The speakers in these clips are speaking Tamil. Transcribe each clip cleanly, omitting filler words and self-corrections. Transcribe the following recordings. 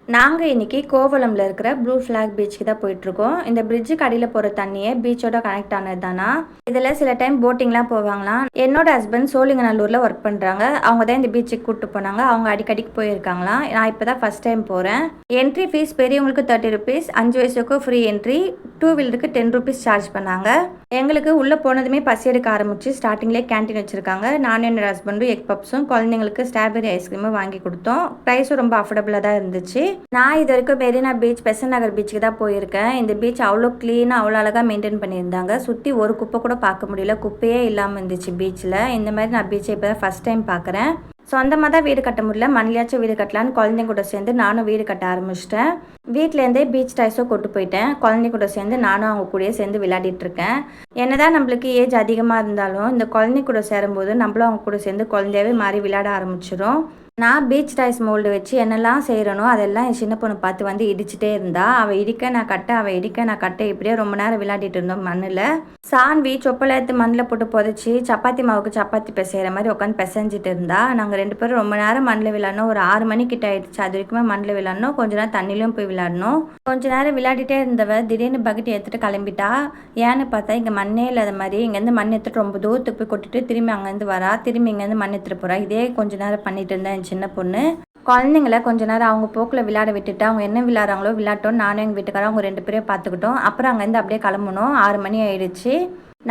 நாங்க இன்னைக்கு கோவளம்ல இருக்கிற ப்ளூ ஃபிளாக் பீச்சுக்கு தான் போயிட்டுருக்கோம். இந்த பிரிட்ஜுக்கு அடியில போற தண்ணியே பீச்சோட கனெக்ட் ஆனது தானா. இதுல சில டைம் போட்டிங்லாம் போவாங்களாம். என்னோட ஹஸ்பண்ட் சோழிங்கநல்லூர்ல ஒர்க் பண்றாங்க. அவங்க தான் இந்த பீச்சுக்கு கூட்டு போனாங்க. அவங்க அடிக்கடிக்கு போயிருக்காங்களாம். நான் இப்பதான் ஃபர்ஸ்ட் டைம் போறேன். என்ட்ரி ஃபீஸ் பெரியவங்களுக்கு 30 ருபீஸ், 5 வயசுக்கு ஃப்ரீ என்ட்ரி, 2 வீலருக்கு 10 ருபீஸ் சார்ஜ் பண்ணாங்க. எங்களுக்கு உள்ள போனதுமே பசி எடுக்க ஆரம்பிச்சு ஸ்டார்டிங்லேயே கேண்டீன் வச்சிருக்காங்க. நானும் என்னோட ஹஸ்பண்டும் எக் பப்ஸும் குழந்தைங்களுக்கு ஸ்ட்ராபெரி ஐஸ்கிரீமும் வாங்கி கொடுத்தோம். ப்ரைஸும் ரொம்ப அஃபோர்டபுளாக தான் இருந்துச்சு. நான் இது வரைக்கும் மெரினா பீச், பெசன்ட் நகர் பீச்சுக்கு தான் போயிருக்கேன். இந்த பீச் அவ்வளோ க்ளீனாக அவ்வளோ அழகாக மெயின்டைன் பண்ணியிருந்தாங்க. சுற்றி ஒரு குப்பை கூட பார்க்க முடியல. குப்பையே இல்லாமல் இருந்துச்சு பீச்சில். இந்த மாதிரி நான் பீச்சை இப்போ தான் ஃபஸ்ட் டைம் பார்க்குறேன். சொந்தமாக தான் வீடு கட்ட முடியல, மண்ணிலாச்சும் வீடு கட்டலான்னு குழந்தைங்க கூட சேர்ந்து நானும் வீடு கட்ட ஆரம்பிச்சிட்டேன். வீட்டிலேருந்தே பீச் டாய்ஸும் கொண்டு போயிட்டேன். குழந்தைங்க கூட சேர்ந்து நானும் அவங்க கூடயே சேர்ந்து விளையாடிட்டு இருக்கேன். என்னதான் நம்மளுக்கு ஏஜ் அதிகமாக இருந்தாலும் இந்த குழந்தைங்க கூட சேரும்போது நம்மளும் அவங்க கூட சேர்ந்து குழந்தையாவே மாறி விளையாட ஆரம்பிச்சிடும். நான் பீச் டாய்ஸ் மோல்டு வச்சு என்னெல்லாம் செய்கிறனோ அதெல்லாம் என் சின்ன பொண்ணு பார்த்து வந்து இடிச்சிட்டே இருந்தா. அவள் இடிக்க நான் கட்ட, அவள் இடிக்க நான் கட்ட, இப்படியே ரொம்ப நேரம் விளையாடிட்டு இருந்தோம் மண்ணில். சான்வி சொப்பலை எடுத்து மண்ணில் போட்டு புதைச்சி சப்பாத்தி மாவுக்கு சப்பாத்தி பிசைகிற மாதிரி உட்காந்து பிசைஞ்சிட்டு இருந்தா. நாங்கள் 2 பேரும் ரொம்ப நேரம் மண்ணில் விளையாடணும். ஒரு 6 மணிக்கிட்ட ஆயிடுச்சு. அது வரைக்குமே மண்ணில் விளையாடணும். கொஞ்ச நேரம் தண்ணிலையும் போய் விளையாடணும். கொஞ்ச நேரம் விளையாடிட்டே இருந்தவ திடீர்னு பக்கெட் எடுத்துகிட்டு கிளம்பிட்டா. ஏன்னு பார்த்தா இங்கே மண்ணே இல்லாத மாதிரி இங்கேருந்து மண் எடுத்துட்டு ரொம்ப தூரத்துக்கு போய் கொட்டிட்டு திரும்பி அங்கேருந்து வரா. திரும்பி இங்கேருந்து மண் எடுத்துகிட்டு போகிறா. இதே கொஞ்ச நேரம் பண்ணிட்டு இருந்தேன் என் சின்ன பொண்ணு. குழந்தைங்கள கொஞ்ச நேரம் அவங்க போக்கில் விளையாட விட்டுட்டு அவங்க என்ன விளையாடுறாங்களோ விளையாட்டோம். நானும் எங்கள் வீட்டுக்காரன் அவங்க 2 பேரையும் பார்த்துக்கிட்டோம். அப்புறம் அங்கேருந்து அப்படியே கிளம்பணும். 6 மணி ஆயிடுச்சு.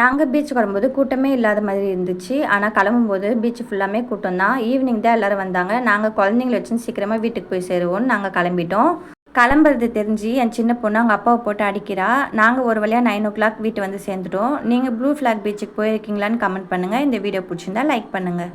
நாங்கள் பீச்சுக்கு வரும்போது கூட்டமே இல்லாத மாதிரி இருந்துச்சு. ஆனால் கிளம்பும்போது பீச் ஃபுல்லாமே கூட்டம் தான். ஈவினிங் தான் எல்லோரும் வந்தாங்க. நாங்கள் குழந்தைங்கள வச்சு சீக்கிரமாக வீட்டுக்கு போய் சேருவோம்னு நாங்கள் கிளம்பிட்டோம். கிளம்புறது தெரிஞ்சு என் சின்ன பொண்ணு அவங்க அப்பாவை போட்டு அடிக்கிறா. நாங்கள் ஒரு வழியாக 9 o'clock வீட்டு வந்து சேர்ந்துட்டோம். நீங்கள் ப்ளூ ஃபிளாக் பீச்சுக்கு போயிருக்கீங்களான்னு கமெண்ட் பண்ணுங்கள். இந்த வீடியோ பிடிச்சிருந்தா லைக் பண்ணுங்கள்.